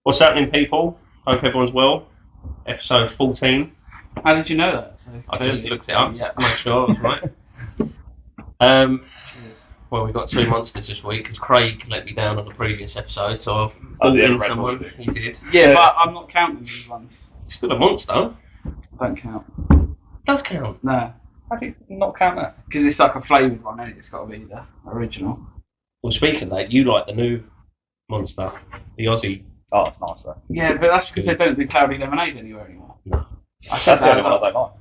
What's happening, people? Hope everyone's well. Episode 14. How did you know that? So I clearly. just looked it up to make sure I was right. Well, we got 2 monsters this week because Craig let me down on the previous episode, so I've brought in someone. He did. Yeah, but I'm not counting these ones. He's still a monster. Don't count. Does count. No. How do you not count that? Because it's like a flavoured one, and it's got to be the original. Well, speaking of that, you like the new monster, the Aussie. Oh, it's nice though. Yeah, but that's because they don't do cloudy lemonade anywhere anymore. No. That's the only one I don't like.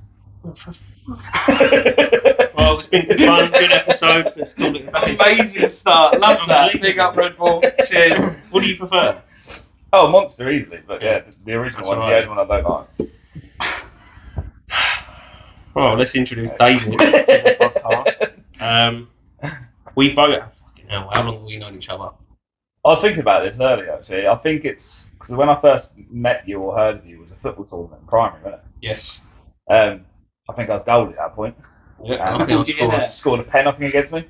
Well, it's been good fun, good episodes. Let's call it a day. Amazing start. Love that. Big up Red Bull. Cheers. What do you prefer? Oh, Monster easily, but yeah, the original That's one's right. the only one I don't like. Well, let's introduce David to the podcast. We both. Fucking hell, how long have we known each other? I was thinking about this earlier actually. I think it's because when I first met you or heard of you, it was a football tournament in primary, wasn't Yes. it? I think I was gold at that point. Yeah, I think I Scored a pen, I think, against me.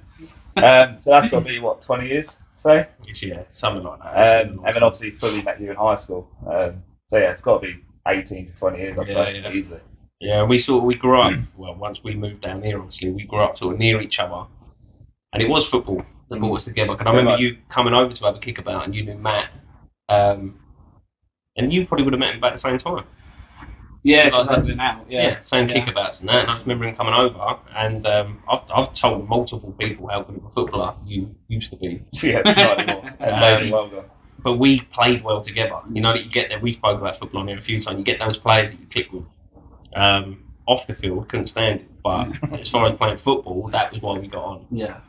So that's got to be, what, 20 years, say? Yeah, something like that. And then obviously fully met you in high school. So yeah, it's got to be 18 to 20 years, I'd say, easily. Yeah, we grew up, well, once we moved down here, obviously, we grew up sort of near each other. And it was football that brought us together. Because I remember you coming over to have a kickabout and you knew Matt. And you probably would have met him about the same time. Yeah, because that's been out. Yeah, same kickabouts and that. And I just remember him coming over. And I've told multiple people how good of a footballer you used to be. Yeah, not anymore. Amazing, well done. But we played well together. You know that you get there. We spoke about football on here a few times. You get those players that you click with. Off the field, couldn't stand it. But as far as playing football, that was why we got on. Yeah.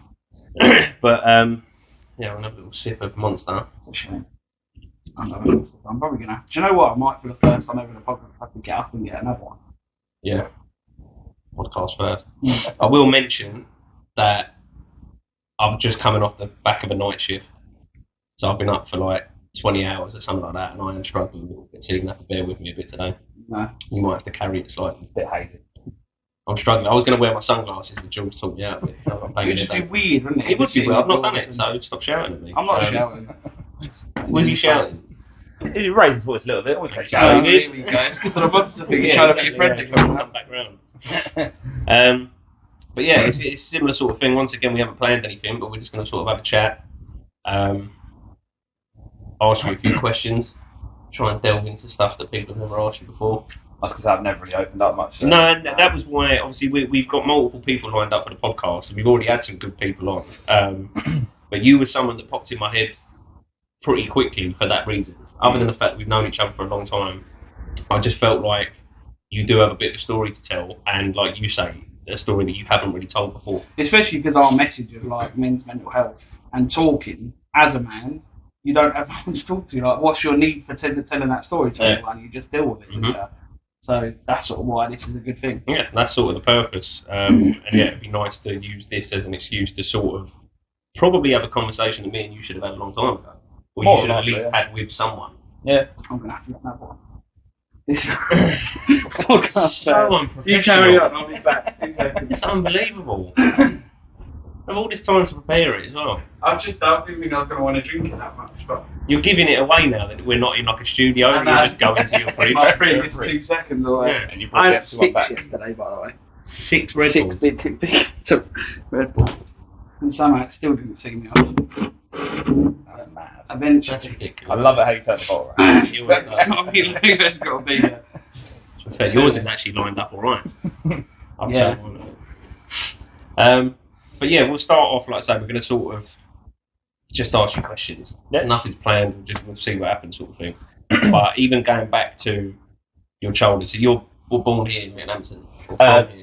But yeah, we'll have a little sip of Monster. It's a shame. I'm probably going to have to. Do you know what? I might, for the first time over the podcast, have to get up and get another one. Yeah. Podcast first. I will mention that I'm just coming off the back of a night shift. So I've been up for like 20 hours or something like that, and I am struggling a little bit, so you're going to have to bear with me a bit today. No. You might have to carry it slightly. A bit hazy. I'm struggling. I was going to wear my sunglasses, but Jules told me out with. It would just be weird, wouldn't it? It would be weird. I've not done it, so stop shouting at me. I'm not shouting. Was he shouting? He raised his voice a little bit. Oh, here we go. It's because of the monster thing. You're trying to be a friend again. Come back round. But yeah, it's a similar sort of thing. Once again, we haven't planned anything, but we're just going to sort of have a chat. Ask you a few questions. Try and delve into stuff that people have never asked you before. That's because I've never really opened up much. So. No, that was why. Obviously, we've got multiple people lined up for the podcast, and we've already had some good people on. But you were someone that popped in my head pretty quickly for that reason. Other than the fact that we've known each other for a long time, I just felt like you do have a bit of a story to tell, and like you say, a story that you haven't really told before. Especially because our message of like men's mental health and talking as a man, you don't have anyone to talk to. Like, what's your need for telling that story to everyone? You just deal with it. Mm-hmm. So that's sort of why this is a good thing. Yeah, that's sort of the purpose. And yeah, it'd be nice to use this as an excuse to sort of probably have a conversation that me and you should have had a long time ago. Or you should have at least had with someone. Yeah. I'm going to have to get another one. This podcast. So unprofessional. You carry on, I'll be back 2 seconds. It's unbelievable. I've all this time to prepare it as well. I didn't think I was going to want to drink it that much, but... You're giving it away now that we're not in like a studio, and you just go into your fridge. My fridge is 2 seconds away. Yeah, and you I had 6 yesterday, by the way. 6 Red Bulls? 6 big Red Bull. And somehow it still didn't see me off. Mad. Eventually. That's ridiculous. I love it how you turn the bottle around. That's got to be Lugo's got to be there. Yours is actually lined up alright. Yeah. But yeah, we'll start off, like I say, we're going to sort of just ask you questions. Yeah. Nothing's planned, we'll see what happens sort of thing. But even going back to your childhood, so you were born here in Northampton?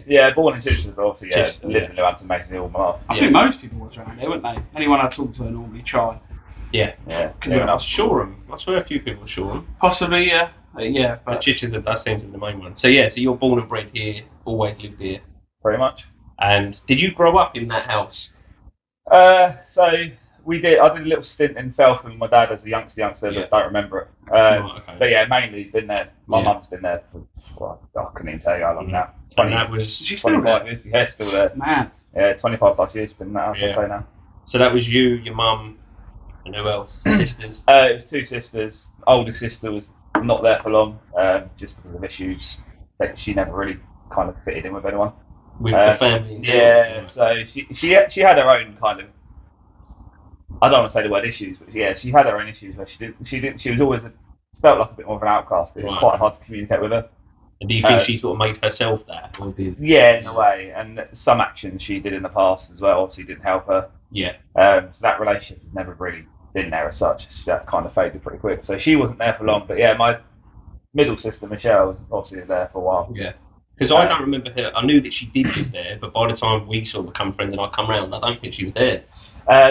Yeah, born in Chichester, but obviously, yeah, Chichester, lived in Northampton basically all my life. I think most people was around there, wouldn't they? Anyone I talk to I normally try. Yeah. Because Yeah. I was Shoreham. I swear a few people were Shoreham. Possibly, yeah. Yeah, But but Chichester does seem to be the main one. So yeah, so you're born and bred here, always lived here. Pretty much. And did you grow up in that house? So I did a little stint in Feltham with my dad as a youngster, Yeah. but don't remember it. Right, okay. But yeah, mainly been there. My Yeah. mum's been there for, well, I couldn't even tell you how long now. And that was is she still 25 there? years. Yeah, still there. Man. Yeah, 25 plus years been in that house, Yeah. I'd say now. so that was you, your mum, And who else? Sisters? It was two sisters. Oldest sister was not there for long, just because of issues that she never really kind of fitted in with anyone. With the family in Yeah, general? so she had her own kind of, I don't want to say the word issues, but yeah, she had her own issues where she was always felt like a bit more of an outcast. It was quite hard to communicate with her. And do you think she sort of made herself that? Or did, yeah, in a way, and some actions she did in the past as well obviously didn't help her. Yeah. So that relationship has never really been there as such. That kind of faded pretty quick. So she wasn't there for long, but yeah, my middle sister Michelle was obviously there for a while. Yeah. Because I don't remember her. I knew that she did live there, but by the time we sort of become friends and I come round, I don't think she was there.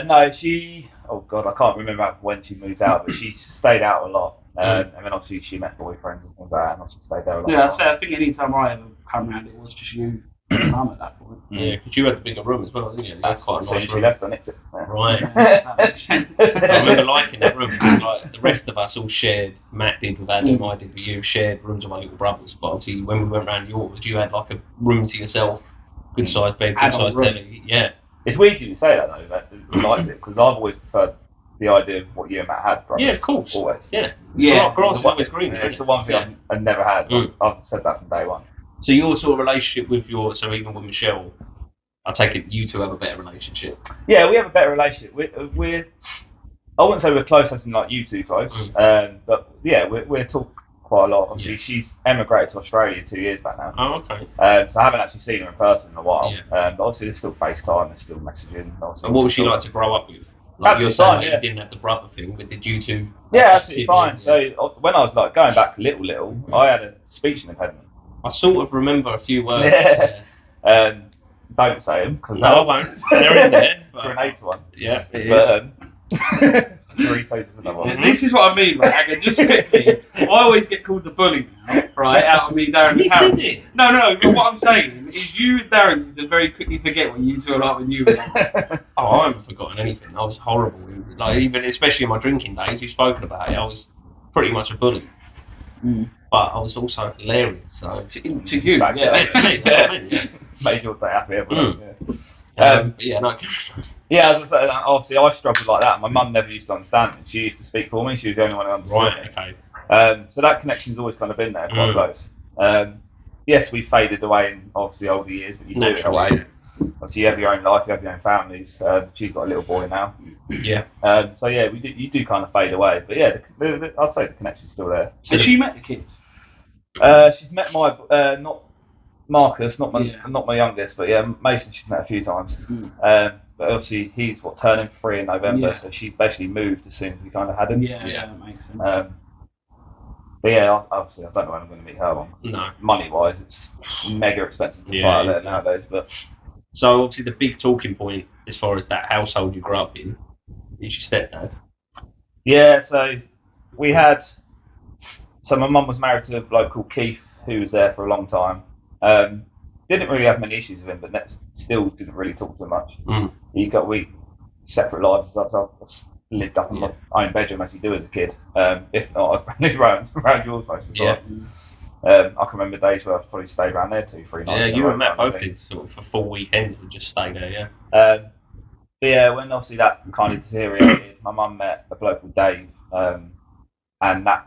No, she. Oh God, I can't remember when she moved out, but she stayed out a lot. And then obviously she met boyfriends and things like that, and obviously stayed there a lot. Yeah, I think any time I ever come round, it was just you and Mum at that point. Yeah, because you had a bigger room as well, didn't you? You had quite a nice she room. left, I nicked it. Yeah. Right. That makes sense. I remember liking that room because like the rest of us all shared. Matt did with Adam, I did with you. Shared rooms with my little brothers. But obviously, when we went round yours, you had like a room to yourself, good sized bed, good sized telly. Yeah. It's weird you say that though. That you liked it because I've always preferred the idea of what you and Matt had. Brothers, Yeah, of course. Always. Yeah. Yeah. Grass is always green. It's the one thing I've never had. I've said that from day one. So your sort of relationship with so even with Michelle, I take it you two have a better relationship. Yeah, we have a better relationship. We're I wouldn't say we're close as in like you two close, but yeah, we're talk quite a lot. Obviously, she's emigrated to Australia 2 years back now. Oh, okay. So I haven't actually seen her in person in a while. Yeah. But obviously, there's still FaceTime, there's still messaging. And what was she like to grow up with? Like Absolutely you're saying fine, that yeah. you didn't have the brother thing, but did you two? Yeah, absolutely fine. So when I was like going back little, I had a speech impediment. I sort of remember a few words. Yeah. Don't say them because No, I won't. They're in there. Grenade's one. Yeah, it is. Doritos is another one. This is what I mean, right? Again, just quickly, I always get called the bully now, right? Out of me, Darren and You Harry. said it. No, but what I'm saying is you and Darren seem to very quickly forget what you two are like when you were young. Oh, I haven't forgotten anything. I was horrible. Like even especially in my drinking days, we've spoken about it. I was pretty much a bully, but I was also hilarious. So To you, Back yeah. to me, that's what I mean. Yeah. Made your day happy. Everyone. But yeah, no. Yeah, as I said, obviously I struggled like that. My mum never used to understand me. She used to speak for me. She was the only one who understood Right. me. Okay. So that connection's always kind of been there, quite close. Yes, we faded away in obviously older years, but you do it away. Obviously, you have your own life, you have your own families. She's got a little boy now. Yeah. So yeah, you do kind of fade away, but yeah, I'd say the connection's still there. So she met the kids? She's met my not Marcus, not my youngest, but yeah, Mason. She's met a few times. But obviously he's turning 3 in November, so she's basically moved as soon as we kind of had him. Yeah, that makes sense. But yeah, obviously I don't know when I'm going to meet her one. No. Money wise, it's mega expensive to fly out there nowadays. But so obviously the big talking point as far as that household you grew up in is your stepdad. Yeah, so we had. So my mum was married to a bloke called Keith, who was there for a long time. Didn't really have many issues with him, but still didn't really talk to him much. We separate lives. I lived up in my own bedroom as you do as a kid. If not, I've ran around yours most of the time. I can remember days where I've probably stayed around there 2-3 nights. Yeah, you and Matt both did sort of for full weekends and just stay there. Yeah. But yeah, when obviously that kind of deteriorated, my mum met a bloke called Dave, and that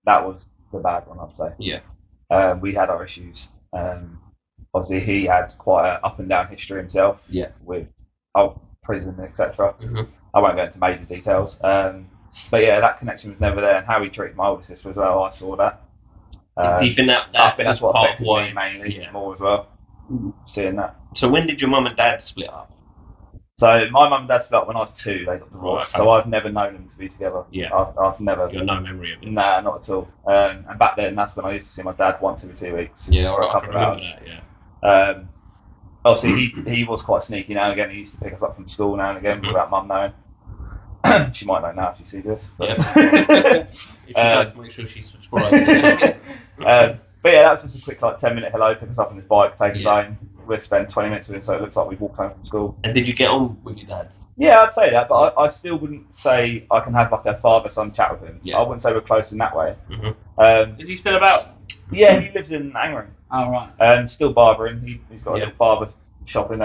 was the bad one, I'd say. Yeah. We had our issues. Obviously, he had quite an up and down history himself. Yeah. With prison, etc. Mm-hmm. I won't go into major details. But yeah, that connection was never there, and how he treated my older sister as well. I saw that. Do you think that I think that's what part affected why, me mainly more as well. Seeing that. So when did your mum and dad split up? So my mum and dad split up when I was 2. They got divorced. Right, okay. So I've never known them to be together. Yeah. I've never. You got no memory of it. Nah, not at all. And back then, that's when I used to see my dad once every 2 weeks. Yeah, for a I couple can of remember hours. that. Yeah. Obviously, he was quite sneaky now and again. He used to pick us up from school now and again without mum knowing. She might know now if she sees this. But, If you don't, make sure she's subscribed. But yeah, that was just a quick 10-minute hello, pick us up on his bike, take us home. We'll spend 20 minutes with him, so it looks like we've walked home from school. And did you get on with your dad? Yeah, I'd say that, but I still wouldn't say I can have a father-son chat with him. Yeah. I wouldn't say we're close in that way. Is he still about? Yeah, he lives in Angering. Oh, right. Still barbering. He's got a little barber shop in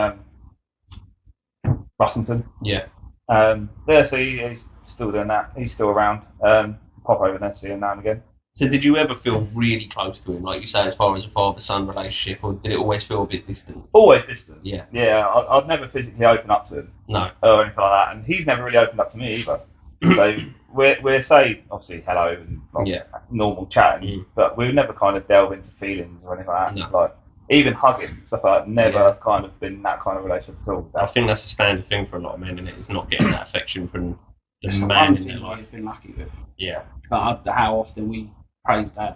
Russington. Yeah. So he's still doing that. He's still around. Pop over there, see him now and again. So did you ever feel really close to him, like you say, as far as a father-son relationship, or did it always feel a bit distant? Always distant. Yeah. Yeah, I'd never physically open up to him. No. Or anything like that, and he's never really opened up to me either. So we're say obviously hello and like, normal chatting, but we would never kind of delve into feelings or anything like that. No. Like even hugging stuff like that, never kind of been that kind of relationship at all. I think that's a standard thing for a lot of men, is not getting that affection from the It's the man one in their thing life. I've been lucky with. Yeah. But how often we praise Dad.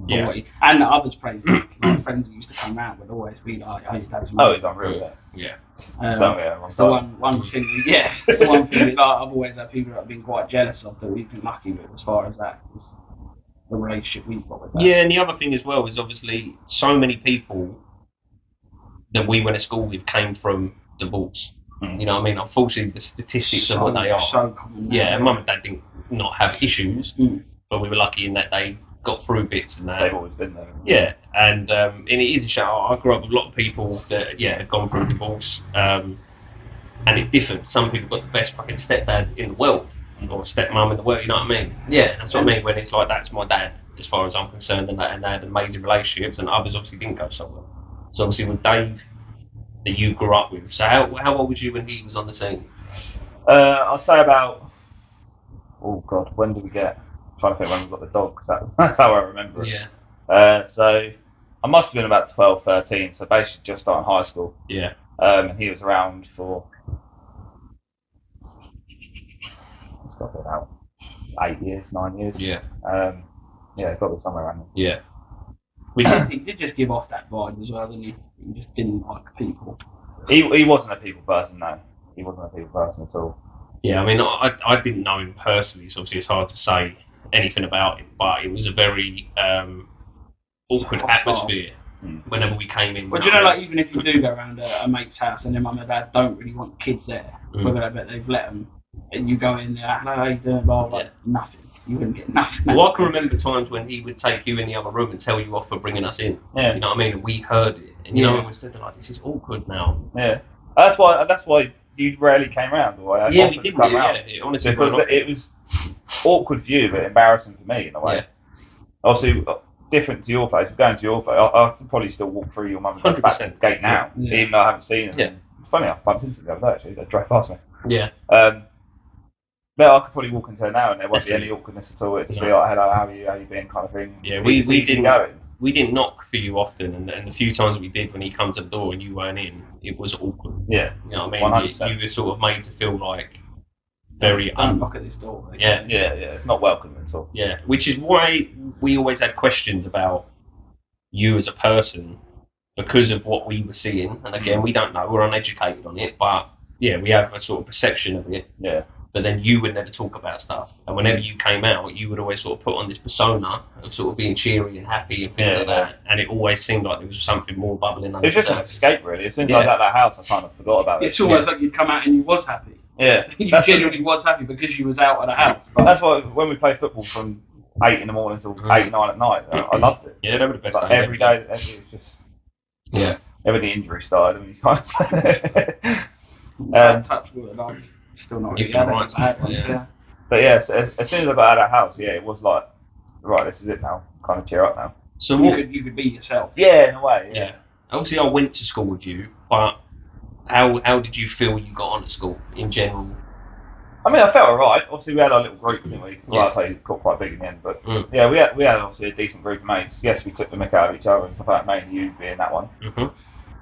Yeah. And the others praise Dad. Like friends who used to come round would always be like, "Oh, your dad's amazing." Oh, he's done really well. Yeah. Don't get it wrong. It's the one thing. Yeah, it's the one thing. Like, I've always had people that have been quite jealous of that we've been lucky with, as far as that is the relationship we've got with that. Yeah, and the other thing as well is obviously so many people that we went to school with came from divorce. You know what I mean? Unfortunately, the statistics are what they are. So common now. Yeah, and mum and dad didn't not have issues, but we were lucky in that they got through bits and that. They've always been there. Yeah, and it is a shame. I grew up with a lot of people that had gone through divorce, and it differed. Some people got the best fucking stepdad in the world, or stepmum in the world. You know what I mean? Yeah, that's what I mean when it's like that's my dad, as far as I'm concerned, and they had amazing relationships, and others obviously didn't go so well. So obviously with Dave, that you grew up with. So how old was you when he was on the scene? I'd say about. Oh God, when did we get? I'm trying to think when we got the dog, because that's how I remember it. Yeah. So I must have been about 12, 13, so basically just starting high school. Yeah. And he was around for. It's got to be about 8 years, 9 years. Yeah. Yeah, got to be somewhere around Yeah. there. He did just give off that vibe as well, didn't he? He just didn't like people. He wasn't a people person, no. He wasn't a people person at all. Yeah, I mean, I didn't know him personally, so obviously it's hard to say anything about him, but it was a very awkward atmosphere whenever we came in. Well, do you know, like, even if you do go around a mate's house and their mum and dad don't really want kids there, whether they've let them, and you go in there, hello, how you doing, blah, blah, nothing. You wouldn't get nothing. Well, I can remember times when he would take you in the other room and tell you off for bringing us in. Yeah. You know what I mean? And we heard it. And you know, we were sitting like, this is awkward now. Yeah. That's why you rarely came round. Or I we didn't come round. Yeah, honestly, because it was awkward for you, but embarrassing for me in a way. Yeah. Obviously, different to your place. Going to your place, I could probably still walk through your mum and dad's back gate now, even though I haven't seen them. Yeah. It's funny, I bumped into them the other day actually. They drove past me. Yeah. But I could probably walk into her now and there won't be any awkwardness at all. It'd just be like, hello, how are you been, kind of thing. Yeah, we didn't knock for you often, and the few times we did when he come to the door and you weren't in, it was awkward. Yeah. You know what I mean? You were sort of made to feel like very don't knock at this door. Yeah. It's not welcome at all. Yeah, which is why we always had questions about you as a person because of what we were seeing. And again, we don't know, we're uneducated on it, but yeah, we have a sort of perception of it. Yeah. But then you would never talk about stuff. And whenever you came out, you would always sort of put on this persona of sort of being cheery and happy and things like that. And it always seemed like there was something more bubbling under. It was just an escape, really. As soon as I was at that house, I kind of forgot about it. It's almost like you'd come out and you was happy. Yeah. You genuinely was happy because you was out of the house. That's why when we played football from 8 in the morning till 8, 9 at night, I loved it. Yeah, they were the best. Like every day, it was just... Yeah. Every the injury started, I mean, you can't say. Touch wood, I'm still not really having bad ones, But yeah, so as soon as I got out of that house, it was like, right, this is it now. Kind of cheer up now. So you could be yourself. Yeah, in a way. Yeah. Obviously, I went to school with you, but how did you feel you got on at school in general? I mean, I felt alright. Obviously, we had our little group, didn't we? Well, I'd say it got quite big in the end, but yeah, we had obviously a decent group of mates. Yes, we took the mick out of each other and stuff like that, mainly you being that one.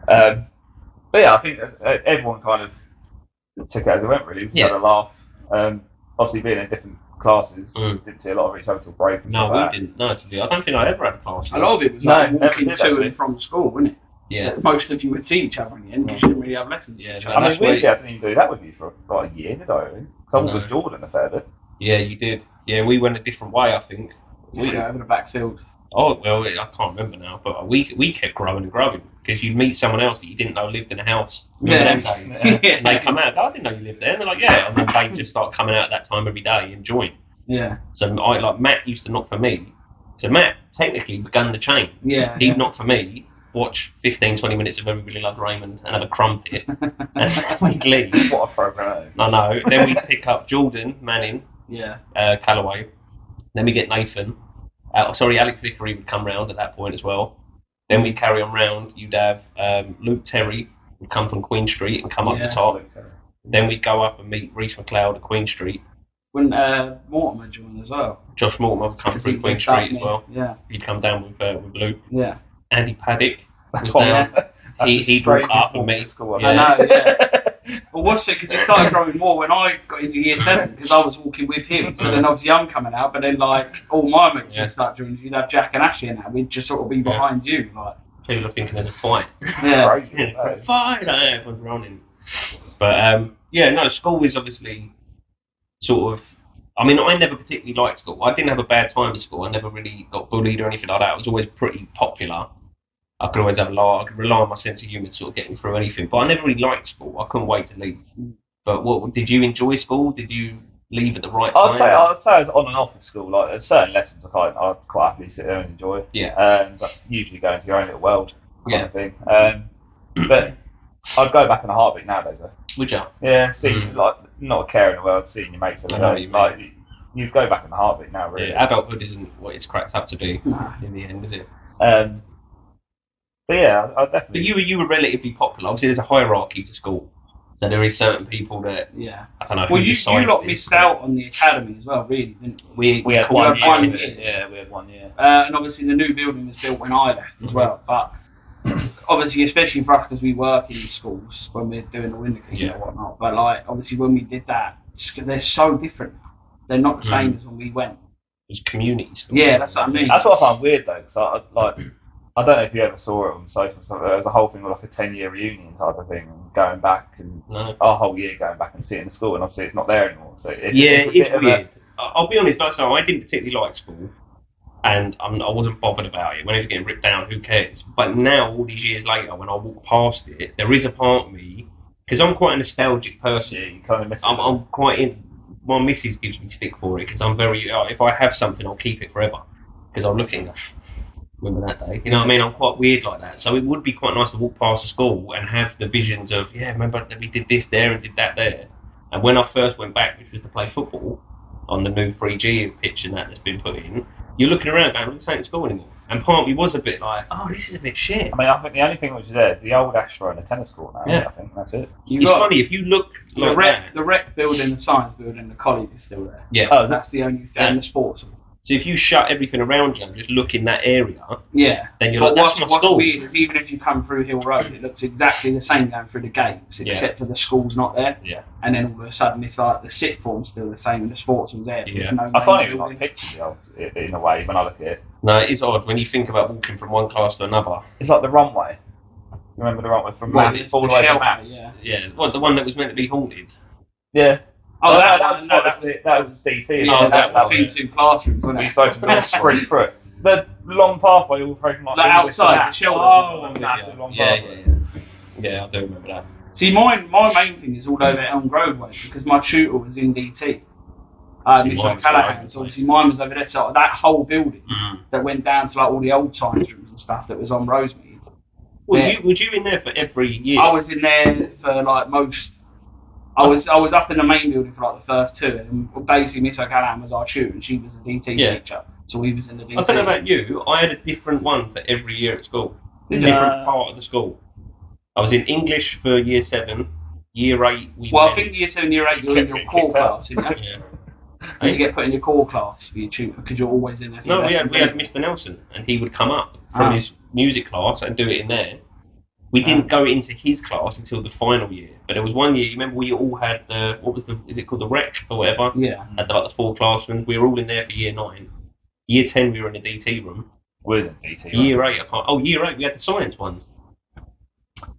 But yeah, I think everyone kind of took it as it went, really. We had a laugh. Obviously, being in different classes, we didn't see a lot of each other till break. And no, stuff we like didn't. No, I don't think I ever had a class. A lot of it was like walking to and from school, wasn't it? Yeah. Most of you would see each other in the end because you didn't really have lessons. Yeah, I mean, weirdly, I didn't even do that with you for like a year, did I? Because I was with Jordan a fair bit. Yeah, you did. Yeah, we went a different way, I think. We went over the backfield. Oh, well, I can't remember now, but we kept growing and growing because you'd meet someone else that you didn't know lived in a house. Remember them days? And they come out, I didn't know you lived there. And they're like, yeah. And then they just start coming out at that time every day and join. Yeah. So Matt used to knock for me. So Matt technically began the chain. Yeah. He'd knock for me, watch 15-20 minutes of Everybody Loved Raymond and have a crumpet, and we'd leave. What a program! I know. Then we'd pick up Jordan Manning, Yeah. Callaway. Then we get Nathan. Alex Vickery would come round at that point as well. Then we'd carry on round. You'd have Luke Terry would come from Queen Street and come up the top. Then we'd go up and meet Reece McLeod at Queen Street. When Mortimer joined as well. Josh Mortimer would come through Queen Street as well. Yeah. He'd come down with Luke. Yeah. Andy Paddock was Yeah. there. He'd walk up and meet. School, I know, yeah. Well, what's it? Because he started growing more when I got into year 7, because I was walking with him. So then obviously I'm coming out, but then like all my mates would start joining. You'd have Jack and Ashley and that. We'd just sort of be behind you, like. People are thinking there's a fight. Yeah. Crazy. Fight! Everyone's running. But school is obviously sort of. I mean, I never particularly liked school. I didn't have a bad time at school. I never really got bullied or anything like that. I was always pretty popular. I could always have a laugh. I could rely on my sense of humour sort of getting through anything. But I never really liked school. I couldn't wait to leave. But what did you enjoy school? Did you leave at the right time? I'd say I was on and off of school. Like there's certain lessons I'd quite happily sit there and enjoy. Yeah. But usually go into your own little world kind of thing. But I'd go back in a heartbeat nowadays though. Would you? Yeah, like not a care in the world, seeing your mates every day. Like you go back in a heartbeat now, really. Yeah, adulthood isn't what it's cracked up to be in the end, is it? But yeah, I definitely. But you were relatively popular. Obviously, there's a hierarchy to school, so there is certain people that I don't know. Well, you lot missed out on the academy as well, really, didn't you? We had one year. year. Yeah, we had 1 year. And obviously the new building was built when I left as well. But obviously, especially for us, because we work in schools when we're doing the winter cleaning and whatnot. But like, obviously, when we did that, they're so different. They're not the same as when we went. It was community school. Yeah, that's what I mean. That's what I find weird though, because I don't know if you ever saw it on social. There was a whole thing with like a 10-year reunion type of thing, and going back and our whole year going back and sitting in school, and obviously it's not there anymore. So it's weird. I'll be honest. Last time I didn't particularly like school, and I wasn't bothered about it. When it was getting ripped down, who cares? But now, all these years later, when I walk past it, there is a part of me, because I'm quite a nostalgic person. Yeah, you kind of miss it. I'm quite in. My missus gives me stick for it because I'm very. If I have something, I'll keep it forever. Because I'm looking. Remember that day? You know what I mean? I'm quite weird like that. So it would be quite nice to walk past the school and have the visions of, remember that we did this there and did that there. And when I first went back, which was to play football on the new 3G pitch and that's been put in, you're looking around going, this ain't school anymore. And part of me was a bit like, this is a bit shit. I mean, I think the only thing which is there is the old Astro and the tennis court now. Yeah. I think that's it. It's funny, if you look like the rec building, the science building, the college is still there. Yeah. Oh, that's the only thing. And the sports hall. So if you shut everything around you and just look in that area, then you're but like, that's what's school. Weird is even if you come through Hill Road, it looks exactly the same going through the gates, except for the school's not there. Yeah. And then all of a sudden, it's like the sixth form's still the same and the sports was there. Yeah. No I can't even like picture the old in a way when I look at it. No, it is odd when you think about walking from one class to another. It's like the runway. Remember the runway from maths all the way to maths? Yeah. Well, the one that was meant to be haunted. Yeah. Oh, that was CT. Yeah, that was between two classrooms, wasn't it? We used to open the door straight through it. The long pathway all from like outside the shelter. Oh, massive long pathway. Yeah, I do remember that. See, my main thing is all over Elm Grove way because my tutor was in DT. Miss O'Callaghan, so obviously mine was over there. So that whole building that went down to like all the old science rooms and stuff that was on Rosemead. Was you in there for every year? I was in there for like most. I was up in the main building for like the first 2, and basically Miss O'Callaghan was our tutor, and she was the DT teacher, so we was in the DT. I don't know about you. I had a different one for every year at school. A different part of the school. I was in English for year 7, year 8. I think year 7, year 8, you're in your core class, you know. And you get put in your core class for your tutor because you're always in there. No, we had Mr. Nelson, and he would come up from his music class and do it in there. We didn't go into his class until the final year, but there was 1 year. You remember we all had is it called the rec or whatever? Yeah. Had the 4 classrooms. We were all in there for year 9. Year 10 we were in the DT room. We're in the DT. Year 8, year 8 we had the science ones.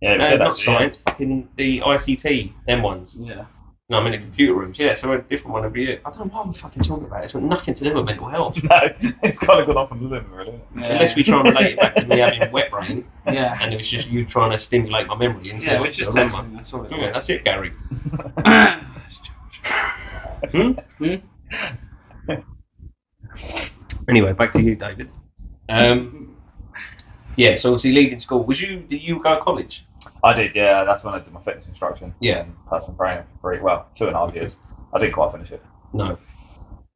Yeah, not science, fucking the ICT, them ones. Yeah. No, I'm in the computer rooms. Yeah, so we had a different one every year. I don't know what I'm fucking talking about. It's got nothing to do with mental health. No, it's kind of gone off on the limb, really. Yeah. Unless we try and relate it back to me having wet brain. Yeah. And it was just you trying to stimulate my memory. And we're just testing. That's all it was. That's it, Gary. Anyway, back to you, David. Yeah, so obviously leaving school, did you go to college? I did, yeah. That's when I did my fitness instruction. Yeah. And personal training for 2.5 years. I didn't quite finish it. No.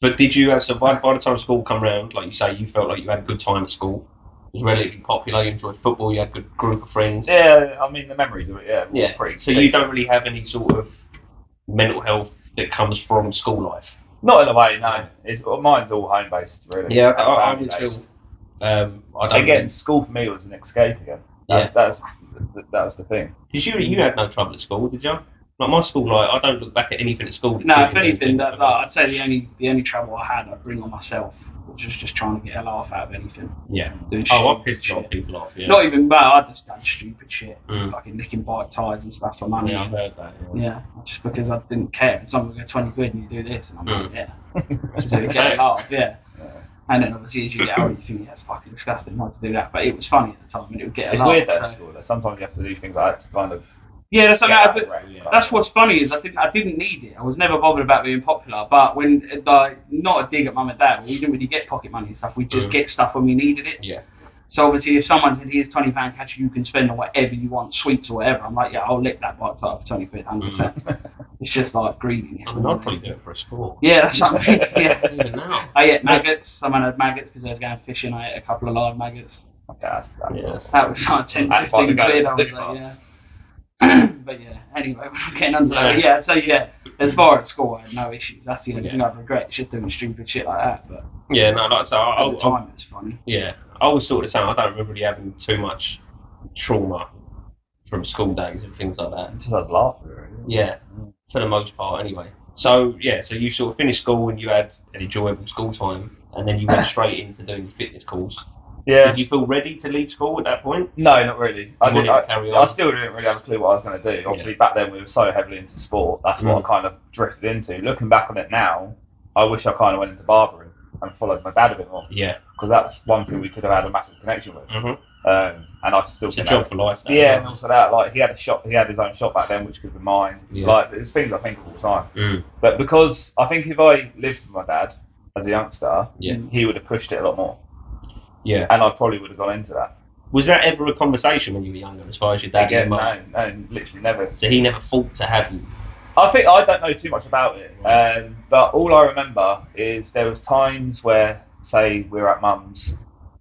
But did you have, so by the time school come round, like you say, you felt like you had a good time at school? It was relatively popular, you enjoyed football, you had a good group of friends? Yeah, I mean, the memories of it, were pretty So you don't really have any sort of mental health that comes from school life? Not in a way, no. Mine's all home-based, really. Yeah, I would feel... Again, school for me was an escape again. That was the thing. Because you had no trouble at school, did you? Like my school, like I don't look back at anything at school. No, if anything, I'd say the only trouble I had, I'd bring on myself, which was just trying to get a laugh out of anything. Yeah. I pissed a lot of people off. Yeah. Not even bad. I just done stupid shit, fucking nicking bike tires and stuff for money. Yeah, I've heard that. Yeah, just because I didn't care. If someone would go 20 quid and you do this, and I'm like, yeah, so you get a laugh, yeah. And then obviously as you get older, you think that's fucking disgusting not to do that. But it was funny at the time, and it would get a laugh. It's weird though, school. Sometimes you have to do things like that to kind of. Yeah, that's what's funny is I didn't need it. I was never bothered about being popular. But when not a dig at mum and dad, we didn't really get pocket money and stuff. We just get stuff when we needed it. Yeah. So obviously, if someone said, "Here's £20 cash, you can spend on whatever you want, sweets or whatever," I'm like, "Yeah, I'll lick that bike tire for 20 quid, 100%." It's just like greediness. I mean, I'd probably do it for a sport. Yeah, that's something. Yeah. Even now. I ate maggots. Someone had maggots because they was going fishing. I ate a couple of live maggots. Okay, that was like 10, 15 quid. I was like, yeah. But yeah, anyway, we're getting onto that. Yeah, so yeah, as far as school, I had no issues. That's the only thing I regret. It's just doing stupid shit like that. But yeah, no, like so. At the time, it was funny. Yeah, I was sort of saying I don't remember really having too much trauma from school days and things like that. Just had laughter. Yeah, for the most part, anyway. So yeah, so you sort of finished school and you had an enjoyable school time, and then you went straight into doing your fitness course. Yeah. Did you feel ready to leave school at that point? No, not really. I still didn't really have a clue what I was going to do. Obviously, back then we were so heavily into sport. That's what I kind of drifted into. Looking back on it now, I wish I kind of went into barbering and followed my dad a bit more. Yeah. Because that's one thing we could have had a massive connection with. Mm-hmm. And I still it's a job for life. Now, yeah, and also that, like, he had his own shop back then, which could be mine. Yeah. Like, there's things I think of all the time. But because I think if I lived with my dad as a youngster, he would have pushed it a lot more. Yeah. And I probably would have gone into that. Was that ever a conversation when you were younger, as far as your dad? Again, no, literally never. So he never fought to have you? I think I don't know too much about it, but all I remember is there was times where, say, we were at mum's,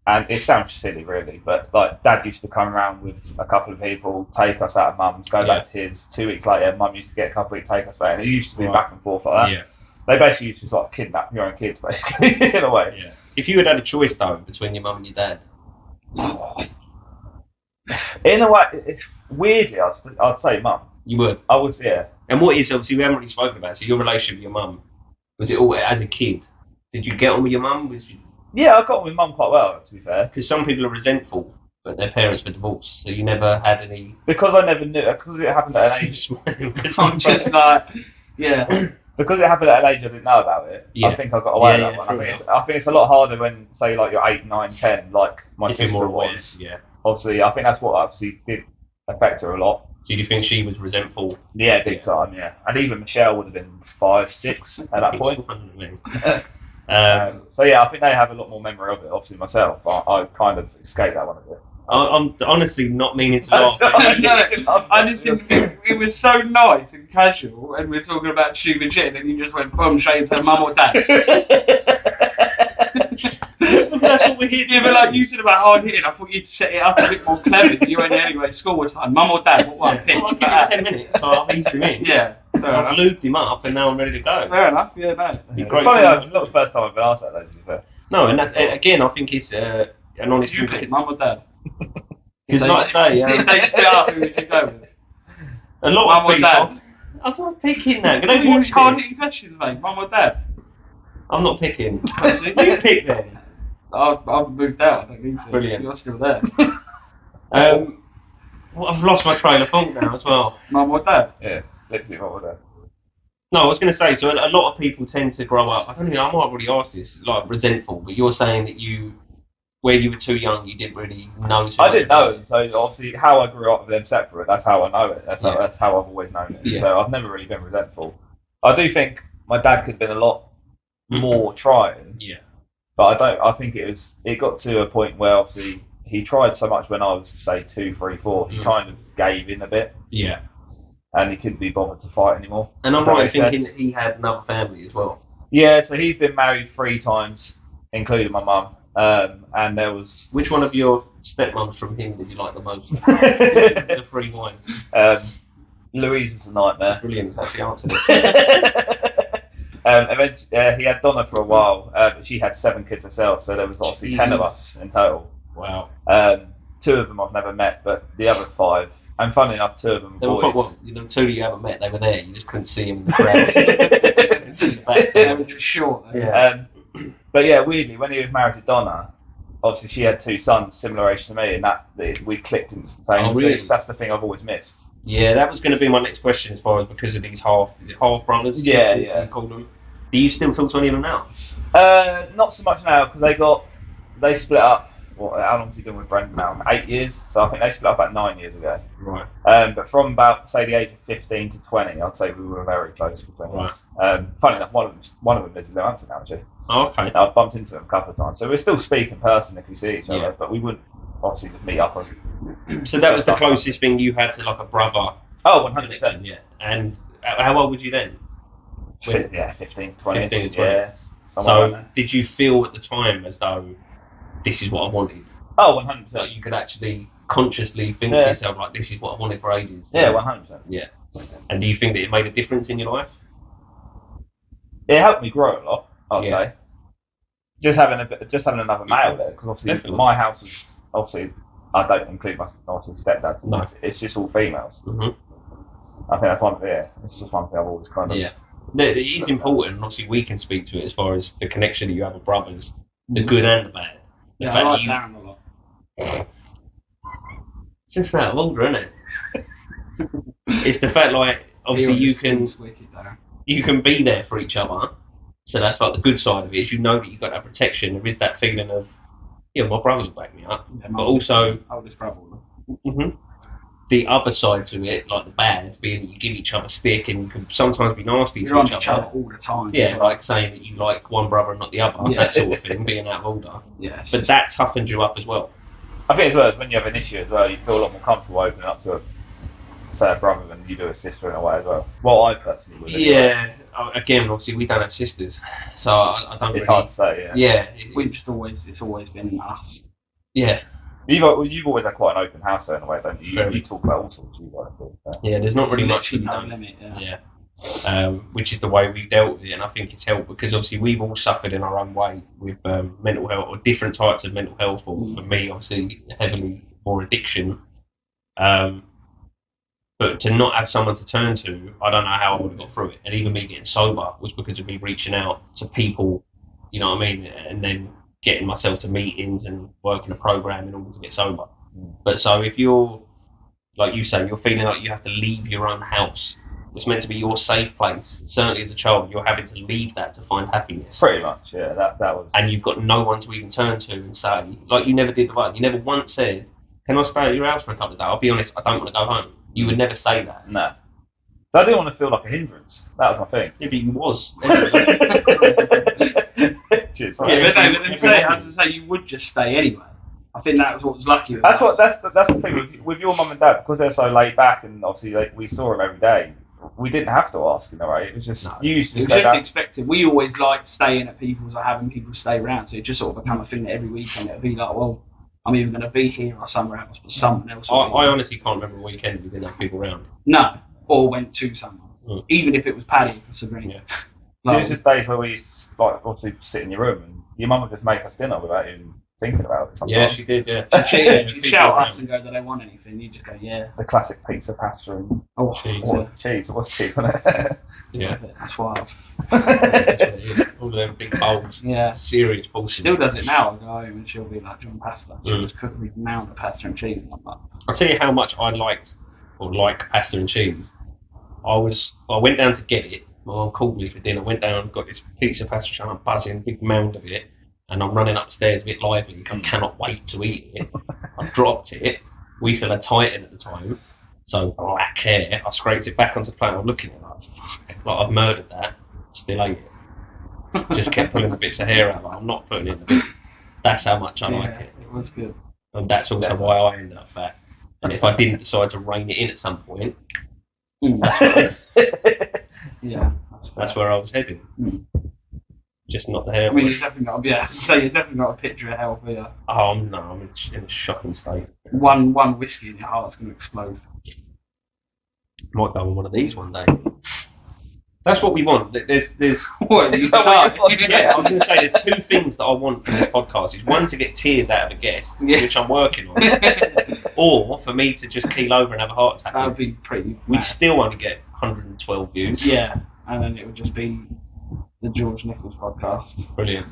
and it sounds silly really, but like dad used to come around with a couple of people, take us out of mum's, go back to his. 2 weeks later, mum used to get a couple of take us back, and it used to be back and forth like that. Yeah. They basically used to sort of kidnap your own kids, basically, in a way. Yeah. If you had a choice though between your mum and your dad, in a way, it's weirdly, I'd say mum. You would? I would, yeah. And what is, obviously we haven't really spoken about it, so your relationship with your mum, was it all as a kid? Did you get on with your mum? Yeah, I got on with mum quite well, to be fair. Because some people are resentful that their parents were divorced, so you never had any... Because I never knew, because it happened at an age... I'm just like, yeah... Because it happened at an age I didn't know about it, I think I got away with that one. I think it's a lot harder when, say, like you're 8, 9, 10, like my sister was. Yeah. Obviously, I think that's what obviously did affect her a lot. So do you think she was resentful? Yeah, big time, yeah. And even Michelle would have been 5, 6 at that point. So yeah, I think they have a lot more memory of it. Obviously myself, I kind of escaped that one a bit. I'm honestly not meaning to laugh. I just didn't think it was so nice and casual, and we're talking about stupid shit, and then you just went boom straight into mum or dad. That's what we're here to do. But like you said about hard hitting, I thought you'd set it up a bit more clever. You went anyway, school was fun. Mum or dad, what one? Pick. I'll give it 10 minutes, so I've eased him in. Yeah. I've lubed him up, and now I'm ready to go. Fair enough, yeah, no. It's funny though, it's not the first time I've been asked that though, to be fair. No, and that's, again, I think it's an honest... You pick mum or dad? Because like I say... if they split up, who would you go with? A lot of people... Mum or dad? I'm not picking that. You can't hit questions, mate. Mum or dad? I'm not picking. You pick then. I've moved out. I don't need to. Brilliant. You're still there. Well, I've lost my train of thought now as well. Mum or dad? Yeah, literally mum or dad. No, I was going to say, so a lot of people tend to grow up, I don't know, I might have already asked this, like resentful, but you're saying that where you were too young, you didn't really know. I didn't know it, so obviously how I grew up with them separate, that's how I know it. That's how I've always known it. Yeah. So I've never really been resentful. I do think my dad could have been a lot more trying. Yeah. But I think it got to a point where obviously he tried so much when I was, say, 2, 3, 4. He kind of gave in a bit. Yeah. And he couldn't be bothered to fight anymore. And I'm right in thinking that he had another family as well. Yeah, so he's been married 3 times, including my mum. And there was... Which one of your stepmoms from him did you like the most? The 3 wives. Louise was a nightmare. Brilliant, that's the answer. Eventually, he had Donna for a while, but she had 7 kids herself, so there was obviously 10 of us in total. Wow. 2 of them I've never met, but the other 5, and funnily enough, 2 of them they boys. were what, 2 that you haven't met, they were there, you just couldn't see them in the crowd. They were just short. Yeah. But yeah, weirdly, when he was married to Donna, obviously she had 2 sons, similar age to me, and we clicked instantaneously. Oh, really? That's the thing I've always missed. Yeah, that was going to be my next question as far as because of these half brothers? Yeah, sisters, you call them. Do you still talk to any of them now? Not so much now, because they split up. Well, how long has he been with Brendan now? 8 years. So I think they split up about 9 years ago. Right. But from about, say, the age of 15 to 20, I'd say we were very close between us. Funny enough, one of them lives in Leamington now, actually. Oh, okay. I've bumped into him a couple of times. So we still speak in person if we see each other, Yeah. but we wouldn't obviously just meet up. So that was the closest thing you had to like a brother? Oh, 100%. Connection, yeah. And how old was you then? Yeah, 15 to 20. 15 to 20. Yeah, so did you feel at the time as though this is what I wanted? Oh, 100%. Like you could actually consciously think to yourself like this is what I wanted for ages? Yeah, 100%. Yeah. And do you think that it made a difference in your life? It helped me grow a lot, I'd say. Just having another male there, because obviously Definitely. my house is obviously I don't include my stepdad. No. It's just all females. Mm-hmm. I think that's one thing. Yeah, it's just one thing I've always kind of. Yeah. It is important, and obviously we can speak to it as far as the connection that you have with brothers, the good and the bad. The Yeah, fact I like that Darren a lot. It's just out of order, isn't it? It's the fact, like, obviously you can be there for each other. So that's like the good side of it, is you know that you've got that protection. There is that feeling of, yeah, my brothers will back me up. Yeah, but also, oldest brother. the other side to it, like the bad, being that you give each other stick and you can sometimes be nasty You're to on each other all the time. Yeah, like saying that you like one brother and not the other, that sort of thing, being out of order. Yeah, but that toughens you up as well. I think as well as when you have an issue as well, you feel a lot more comfortable opening up to a brother than you do a sister in a way as well. Well, I personally would. Anyway. Yeah. Again, obviously we don't have sisters, so I don't. It's hard to say. Yeah. We've just it's always been us. Yeah. You've always had quite an open house though, in a way, don't you? You talk about all sorts of guys. Yeah, there's not really much no limit. Which is the way we've dealt with it, and I think it's helped because obviously we've all suffered in our own way with mental health or different types of mental health. For me, obviously, heavily more addiction. But to not have someone to turn to, I don't know how I would have got through it. And even me getting sober was because of me reaching out to people, you know what I mean, and then getting myself to meetings and working a program in order to get sober. But so if you're, like you say, you're feeling like you have to leave your own house, it's meant to be your safe place. Certainly as a child, you're having to leave that to find happiness. Pretty much, yeah. That was. And you've got no one to even turn to and say, like you never did the right. You never once said, "Can I stay at your house for a couple of days?" I'll be honest, I don't want to go home. You would never say that. No. So I didn't want to feel like a hindrance. That was my thing. Yeah, but you was. Cheers. Yeah, but as I say, you would just stay anyway. I think that was what was lucky. That's the thing with your mum and dad, because they're so laid back and obviously we saw them every day. We didn't have to ask in a way. It was just you used to it was just expected. We always liked staying at people's or having people stay around, so it just sort of become a thing that every weekend it'd be like, well, I'm either going to be here or somewhere else, but someone else. I honestly can't remember a weekend we didn't have people around. No, or went to someone, even if it was Paddy or Sabrina. Yeah. There was just days where we obviously sit in your room and your mum would just make us dinner without even thinking about it. Sometimes. Yeah, she did. Yeah, she'd shout at us and go, "Do they want anything?" You just go, "Yeah." The classic pizza, pasta, and cheese. What's cheese on it? Yeah, that's why. All them big bowls. Yeah, serious bullshit. Still does it now. I go home and she'll be like, "Do you want pasta?" She'll just cook me a mound of pasta and cheese. And I'm like, I'll tell you how much I like pasta and cheese. I went down to get it. My mum called me for dinner. Went down, got this pizza, pasta, I'm buzzing, big mound of it, and I'm running upstairs a bit lively. I cannot wait to eat it. I dropped it. We still had Titan at the time, so black hair. I scraped it back onto the plate. I'm looking at it like, fuck, like I've murdered that. Still ate it. Just kept pulling the bits of hair out. Like, I'm not putting it in the bin. That's how much I like it. It was good. And that's also why I ended up fat. And if I didn't decide to rein it in at some point, yeah, that's where I was heading. Just not the hair. I mean, you've definitely got you've definitely got a picture of health here. Oh no, I'm in a shocking state. One whiskey and your heart's going to explode. Might go on one of these one day. That's what we want. There's What? yeah, I was going to say there's two things that I want from this podcast. Is one, to get tears out of a guest, which I'm working on, or for me to just keel over and have a heart attack. That would be pretty. We'd still only get 112 views. Yeah, and then it would just be the George Nichols podcast. Brilliant.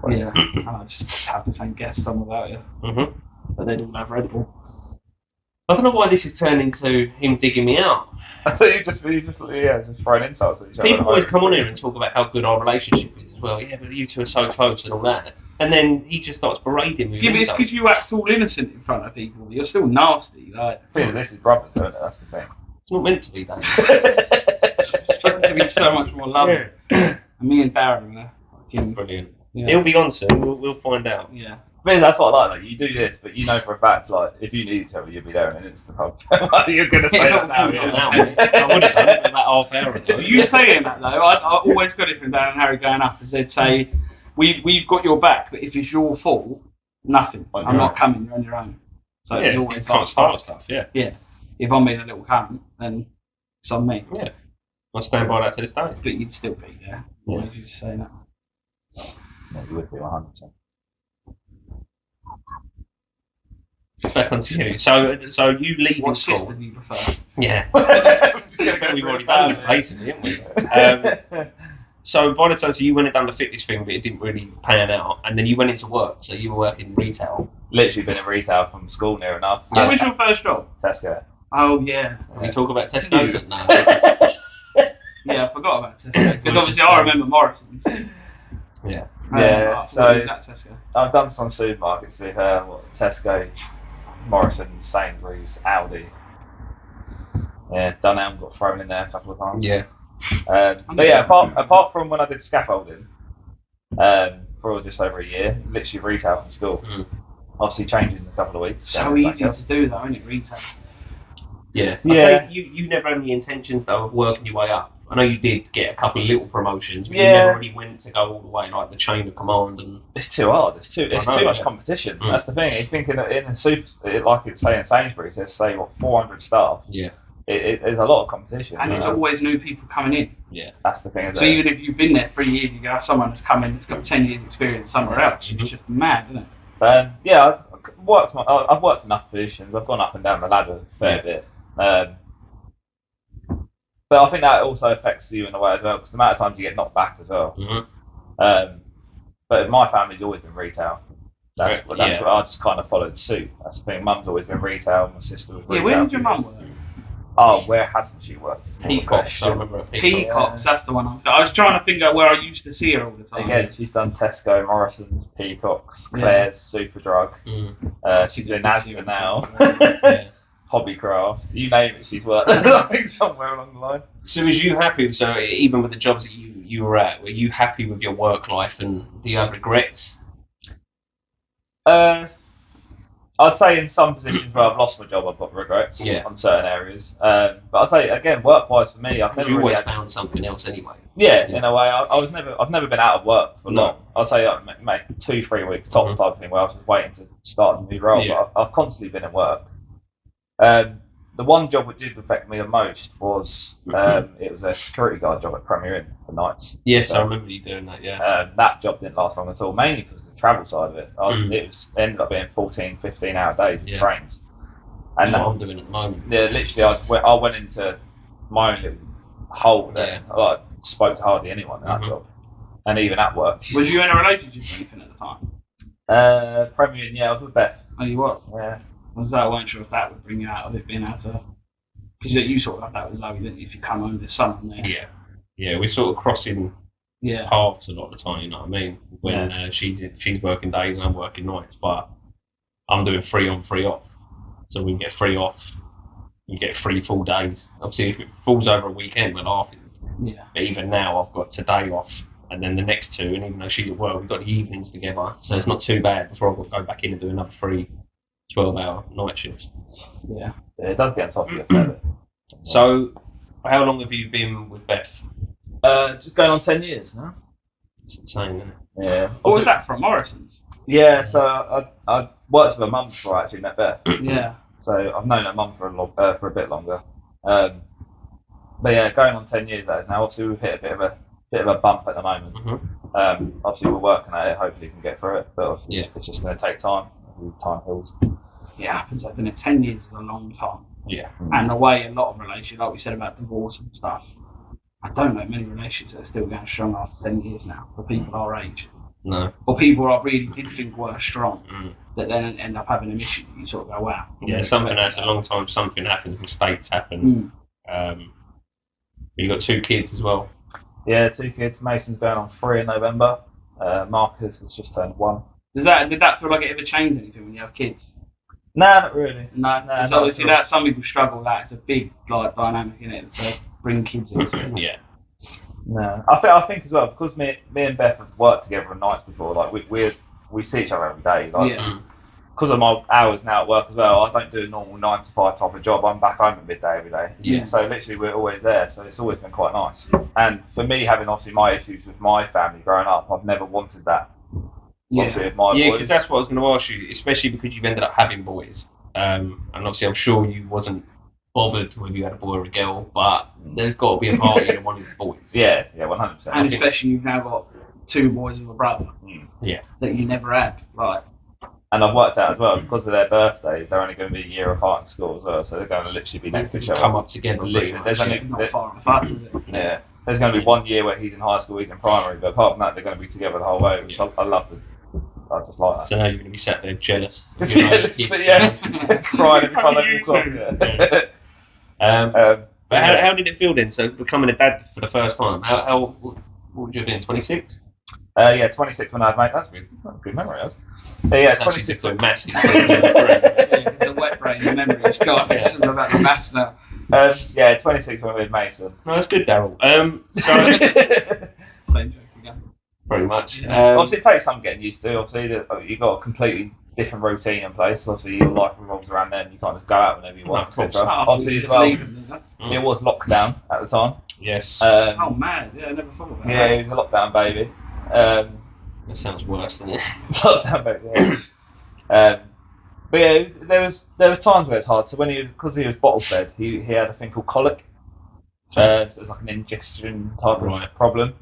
Yeah, and I just have the same guest on without you. But they'd all have Red Bull. I don't know why this has turned into him digging me out. I thought you just throwing insults at each other. People always come on here and talk about how good our relationship is as well. Yeah, but you two are so close and all that. And then he just starts berating me. Yeah, but it's because you act all innocent in front of people. You're still nasty. Like, this is brothers, isn't it? That's the thing. It's not meant to be that. It's supposed to be so much more loving. Yeah. And me and Darren are fucking brilliant. Yeah. He'll be on soon. We'll find out. Yeah. But that's what I like. You do this, but you know for a fact, like, if you need each other, you'll be there in an instant. You're going to say that now, yeah. I would have done it about half hour ago. So you saying that though, I always got it from Dan and Harry going up, as they'd say, we've got your back, but if it's your fault, nothing. I'm not coming. You're on your own. So it's always you can't start stuff. Yeah. Yeah. If I'm being a little cunt, then it's on me. Yeah. I stand by that to this day. But you'd still be there. Yeah. If you say that. Yeah, you would be 100%. Back onto you. So you leaving What school? sister do you prefer? Yeah. We've already done it, basically, haven't we? So by the time you went and done the fitness thing, but it didn't really pan out, and then you went into work. So you were working retail. Literally been in retail from school near enough. What was your first job? Tesco. Oh yeah. Can we talk about Tesco's? No. Yeah, I forgot about Tesco because obviously I remember Morrison's. Yeah. Yeah. So was that Tesco? I've done some supermarkets with Tesco, Morrison's, Sainsbury's, Aldi. Yeah, Dunelm got thrown in there a couple of times. Yeah. But yeah, apart from when I did scaffolding for just over a year, literally retail from school. Obviously changing in a couple of weeks. So easy to do though, isn't it, retail? Yeah. I'd say you never had any intentions though of working your way up. I know you did get a couple of little promotions, but you never really went to go all the way like the chain of command and. It's too hard. It's too much competition. That's the thing. You think in a super, like it's saying Sainsbury's, there's 400 staff. Yeah. There's a lot of competition. And there's always new people coming in. Yeah. That's the thing. So even if you've been there 3 years, you can have someone that's come in who's got 10 years experience somewhere else. It's just mad, isn't it? Yeah, I've worked enough positions. I've gone up and down the ladder a fair bit. But I think that also affects you in a way as well, because the amount of times you get knocked back as well. But my family's always been retail. That's what I just kind of followed suit. That's the thing. Mum's always been retail. My sister was retail. Yeah, where did your mum work? Oh, where hasn't she worked? Peacocks. I remember Peacocks. That's the one. I was trying to think of where I used to see her all the time. Again, she's done Tesco, Morrison's, Peacocks, Claire's, Superdrug. She's in Asda now. Hobbycraft, you name it, she's worked I think somewhere along the line. So was you happy, so even with the jobs that you were at, were you happy with your work life and do you have regrets? I'd say in some positions where I've lost my job I've got regrets on certain areas. But I'd say again, work-wise for me, I've never you really always found something else anyway. Yeah, in a way. I've never been out of work for long. I'd say maybe 2-3 weeks tops type of thing where I was just waiting to start a new role. But I've constantly been in work. The one job which did affect me the most was it was a security guard job at Premier Inn for nights. Yes, I remember you doing that. Yeah. That job didn't last long at all, mainly because of the travel side of it. It ended up being 14, 15-hour days with trains. And that's what I'm doing at the moment. Yeah, literally, I went into my own little hole there. I spoke to hardly anyone in that job, and even at work. Was you in a relationship or anything at the time? Premier Inn, I was with Beth. Oh, you was? Yeah. I wasn't sure if that would bring you out of it being able to. Because you sort of have that with Zoe, didn't you? If you come home, there's someone there. Yeah. Yeah, we're sort of crossing paths a lot of the time, you know what I mean? When she's working days and I'm working nights, but I'm doing 3 on 3 off. So we can get 3 off, you get 3 full days. Obviously, if it falls over a weekend, we're laughing. Yeah. But even now, I've got today off and then the next 2, and even though she's at work, we've got the evenings together, so it's not too bad before I've got to go back in and do another 3 12-hour night shifts. Yeah. Yeah, it does get on top of you a fair bit. So, how long have you been with Beth? Just going on 10 years now. It's insane, isn't it? Yeah. What was that from Morrison's? Yeah, so I worked with her mum before I actually met Beth. Yeah. So I've known her mum for a bit longer. But yeah, going on 10 years that is now. Obviously we've hit a bit of a bump at the moment. Mm-hmm. Obviously we're working at it. Hopefully we can get through it. But obviously it's just going to take time. Time heals. Yeah, it happens. I've been 10 years is a long time. Yeah. And the way a lot of relationships, like we said about divorce and stuff, I don't know many relationships that are still going strong after 10 years now for people our age. No. Or people I really did think were strong, that then end up having an issue. You sort of go, wow. Yeah, something happens a long time. Something happens. Mistakes happen. You got 2 kids as well. Yeah, 2 kids. Mason's going on 3 in November. Marcus has just turned 1. Did that feel like it ever changed anything when you have kids? Nah, not really. No, because obviously that some people struggle with that. It's a big dynamic in it to bring kids into it. Yeah. No, I think as well, because me and Beth have worked together on nights before. Like we see each other every day. Like, because of my hours now at work as well, I don't do a normal 9 to 5 type of job. I'm back home at midday every day. Yeah. So literally we're always there. So it's always been quite nice. And for me, having obviously my issues with my family growing up, I've never wanted that. Obviously with my boys. Because that's what I was going to ask you, especially because you've ended up having boys. And obviously I'm sure you wasn't bothered whether you had a boy or a girl, but there's got to be a part of you that wanted boys. Yeah, 100%. And especially you've now got 2 boys and a brother. Yeah. That you never had, right? And I've worked out as well, because of their birthdays, they're only going to be a year apart in school as well, so they're going to literally be next to each other. Come up together. Literally, there's only Not far enough, is it? Yeah. There's going to be 1 year where he's in high school, he's in primary, but apart from that, they're going to be together the whole way, which I love to. I just like that. So now you're going to be sat there jealous. Yeah, crying every time they walk off. But how did it feel then? So becoming a dad for the first time, what would you have been, 26? Yeah, 26 when I had mate. That's a good memory. Yeah, 26 when maths. It's a wet brain memory. It's got it's about the maths now. Yeah, 26 when we had Mason. No, that's good, Daryl. Same joke again. Pretty much. Obviously, it takes some getting used to. Obviously, you've got a completely different routine in place. Obviously, your life revolves around them. You can't just go out whenever you want, etc. Obviously, as well, it was lockdown at the time. Yes. Oh man, yeah, I never thought of that. Yeah, he was a lockdown baby. That sounds worse, doesn't it? Lockdown baby. Yeah. But yeah, there was times where it's hard. So because he was bottle fed, he had a thing called colic. So it was like an indigestion type of problem.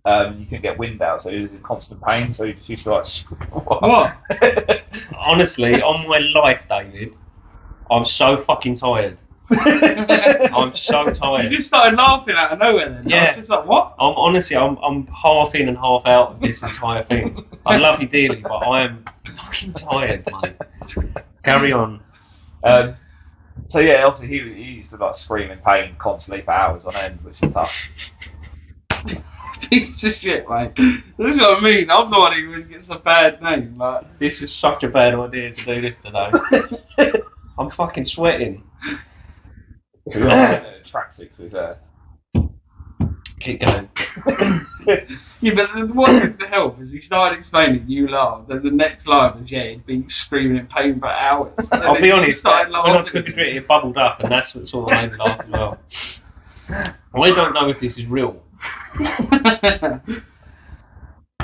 You couldn't get wind out, so he was in constant pain. So he just used to like. What? Honestly, on my life, David, I'm so fucking tired. I'm so tired. You just started laughing out of nowhere then. Yeah. I was just like, what? I'm half in and half out of this entire thing. I love you dearly, but I am fucking tired, mate. Carry on. So yeah, obviously he used to like scream in pain constantly for hours on end, which is tough. Piece of shit, mate. This is what I mean. I'm the one who always gets a bad name. Like, this was such a bad idea to do this today. I'm fucking sweating. Tracksuit, to be fair. Keep going. Yeah, but the one thing to help is he started explaining, you laughed, and the next line was, yeah, he'd been screaming in pain for hours. I'll be honest, when I took a drink, it bubbled up, and that's what sort of made me laugh as well. I don't know if this is real.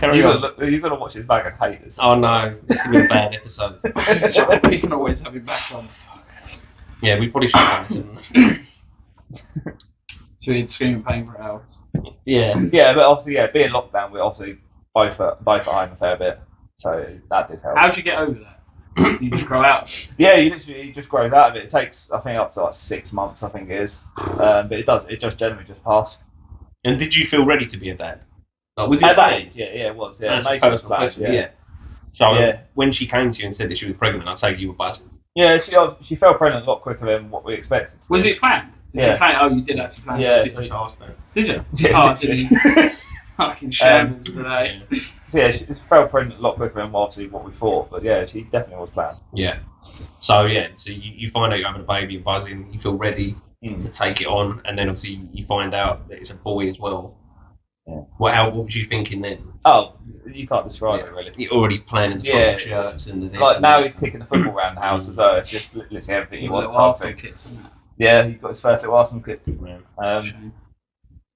You're gonna watch his bag and hate this. Oh no, it's gonna be a bad episode. We can always have him back on. Yeah, we probably should have done this. So he'd scream in pain for hours. Yeah. Yeah, but obviously, being locked down, we're obviously both at home a fair bit, so that did help. How'd you get over that? You just grow out? Yeah, you just grows out of it. It takes, I think, up to like 6 months, I think it is. But it just generally just passes. And did you feel ready to be a dad? Like, was it at that age? Yeah, it was. Yeah, Mason was that age, yeah. So when she came to you and said that she was pregnant, I'd say you were buzzing. Yeah, she fell pregnant a lot quicker than what we expected. Was it planned? Did you plan? Oh, you did actually plan. Yeah. Did you? Yeah, did you? Fucking shambles today. So yeah, she fell pregnant a lot quicker than obviously what we thought, but yeah, she definitely was planned. Yeah. So you find out you're having a baby, you're buzzing, you feel ready to take it on, and then obviously you find out that it's a boy as well. Yeah. What was you thinking then? Oh, you can't describe it really. You're already playing in the football shirts and the this. Like and now that. he's kicking the football around the house as well. It's just literally everything you want. Little Arsenal kits and that. Yeah, he's got his first little Arsenal kit. Good man.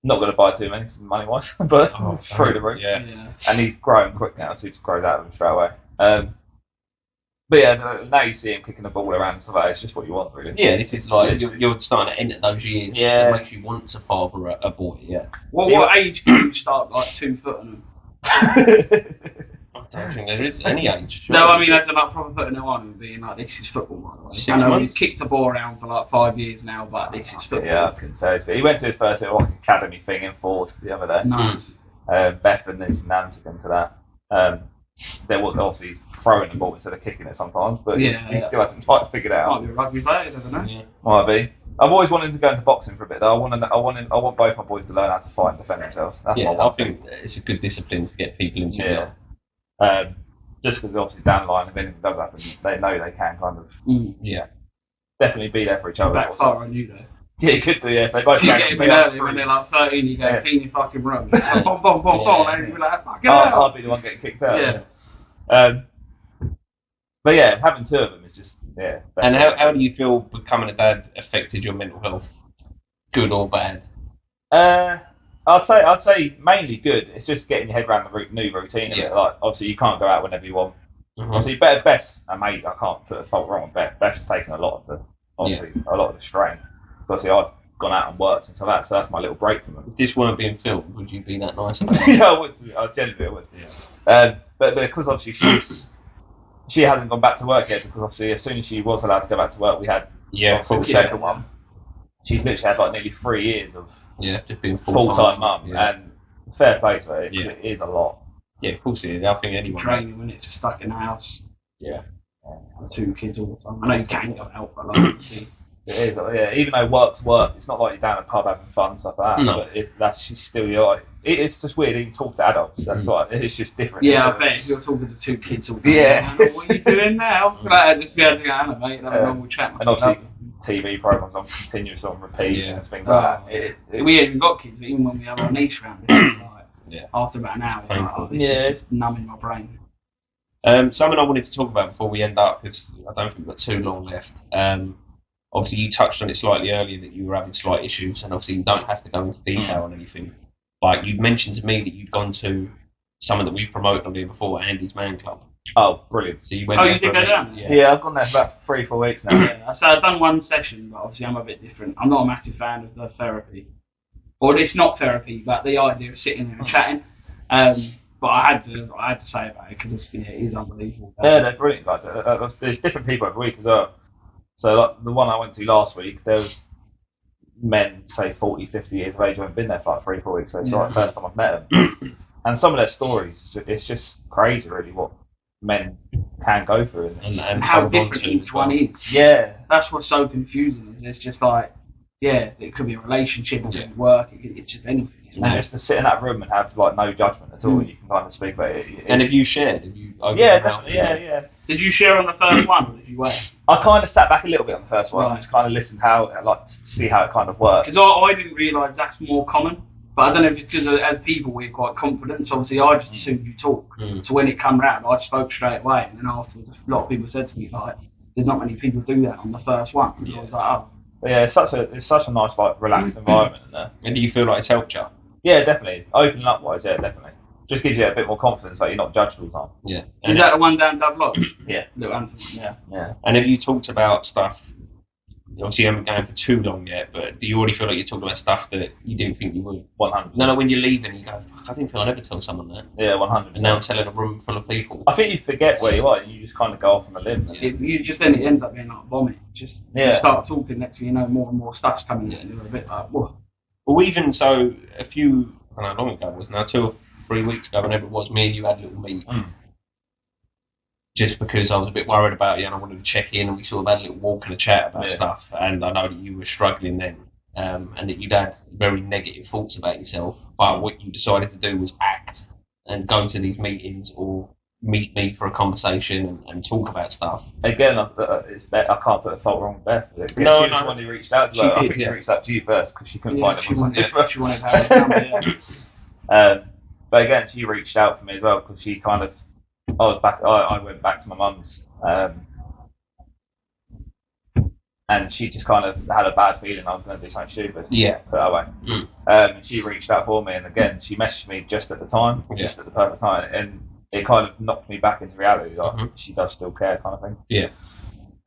Not going to buy too many money wise, but through the roof. Yeah. And he's growing quick now, so he just grows out of him straight away. But yeah, now you see him kicking the ball around and stuff like that. It's just what you want, really. Yeah, this is like you're starting to enter those years. Yeah. That makes you want to father a boy. Yeah. What age can you start like 2 foot on them? I don't think there is any age. No, I mean as in like proper putting them on and being like, this is football, by the way. 6 I know months? he's kicked a ball around for like 5 years now, but this is football. Yeah, I couldn't tell you. But he went to his first little academy thing in Ford the other day. Nice. Beth and his nan took him to that. There was obviously throwing the ball instead of kicking it sometimes, but he still hasn't quite figured it out. Might be a rugby player, I don't know. Yeah. Might be. I've always wanted to go into boxing for a bit though. I want both my boys to learn how to fight and defend themselves. That's my one I think it's a good discipline to get people into. Yeah. Just because obviously down the line, if anything does happen, they know they can kind of definitely be there for each other. Backfire on you though. Yeah, you could do, yeah. If they both You get him in early when they're like 13, you go, clean your fucking room. It's like, boom, boom, boom, boom, and you'll be like, fuck it out. I'll be the one getting kicked out. Yeah. But yeah, having 2 of them is just, And how do you feel becoming a dad affected your mental health? Good or bad? I'd say mainly good. It's just getting your head around the new routine. Yeah. Like obviously you can't go out whenever you want. Mm-hmm. Obviously, Beth's a mate. I can't put a fault wrong with Beth. Beth's taken a lot of the strain. Obviously, I've gone out and worked and stuff like that, so that's my little break from them. If this weren't being filmed, would you be that nice about it? Yeah, I would. I genuinely would. Yeah. But because obviously she hasn't gone back to work yet, because obviously as soon as she was allowed to go back to work, we had the second one. She's literally had like nearly 3 years of just being full-time mum, and fair play to her. It is a lot. Yeah, of course it is. I think anyone. Draining when it's just stuck in the house. Yeah. The 2 kids all the time. I know you can go out, but like, obviously. It is, yeah. Even though work's work, it's not like you're down at the pub having fun and stuff like that. No. But that's still it's just weird. You talk to adults. That's like it's just different. Yeah, I bet if you're talking to 2 kids all day. Yeah. What are you doing now? Like, just be able to go out, mate, and have a normal chat. And obviously, TV programs on continuous on repeat and things like that. We haven't got kids, but even when we have our niece around, it's just like after about an hour, you're like, this is just numbing my brain. Something I wanted to talk about before we end up, because I don't think we've got too long left. Obviously, you touched on it slightly earlier that you were having slight issues, and obviously you don't have to go into detail on anything. Like you'd mentioned to me that you'd gone to someone that we've promoted on here before, Andy's Man Club. Oh, brilliant! So you went. You did go down there? Yeah, I've gone there for about 3-4 weeks now. Yeah, so I've done one session, but obviously I'm a bit different. I'm not a massive fan of the therapy, or it's not therapy, but the idea of sitting there and chatting. But I had to say about it because it is unbelievable. Yeah, they're brilliant. Like, there's different people every week as well. So like the one I went to last week, there was men, say 40, 50 years of age, who haven't been there for like 3-4 weeks. So it's like the first time I've met them. And some of their stories, it's just crazy, really, what men can go through. And how different each one is. Yeah. That's what's so confusing, is it's just like, it could be a relationship, it could be work, it's just anything. And just to sit in that room and have like no judgment at all, you can kind of speak about it. And have you shared? Yeah, definitely, yeah. Did you share on the first one, or did you wait? I kind of sat back a little bit on the first one and just kind of listened to see how it kind of works. Because I didn't realise that's more common. But I don't know if it's because as people we're quite confident, so obviously I just assumed you talk. So when it come round, I spoke straight away, and then afterwards a lot of people said to me like, "There's not many people do that on the first one." And I was like, "Oh." But yeah, it's such a nice like relaxed environment in there. And do you feel like it's helped you? Yeah, definitely. Opening up wise, yeah, definitely. Just gives you a bit more confidence, like you're not judged all the time. Yeah. Is that the one down Dove Lodge? Yeah. Little Anton. Yeah. And have you talked about stuff? Obviously, you haven't been going for too long yet, but do you already feel like you're talking about stuff that you didn't think you would? 100%. No, when you're leaving, you go, fuck, I didn't feel I'd ever tell someone that. Yeah, 100%. And now I'm telling a room full of people. I think you forget where you are, and you just kind of go off on a limb. You just then it ends up being like a vomit. You start talking, next thing you know, more and more stuff's coming in, and you're a bit like, whoa. Well, even so, I don't know how long ago it was now, 2 or 3 weeks ago, whenever it was, me and you had a little meet. Just because I was a bit worried about you and I wanted to check in, and we sort of had a little walk and a chat about stuff, and I know that you were struggling then, and that you'd had very negative thoughts about yourself, but what you decided to do was act and go to these meetings or meet me for a conversation and talk about stuff. Again, I can't put a fault wrong with Beth. She was the one who reached out to her. I think she reached out to you first because she couldn't find it. She wanted to have it. But again, she reached out for me as well because she kind of, I went back to my mum's, and she just kind of had a bad feeling I was going to do something stupid. Yeah. Put it that way. She reached out for me, and again, she messaged me just at the time, just at the perfect time, and it kind of knocked me back into reality. Like she does still care, kind of thing. Yeah.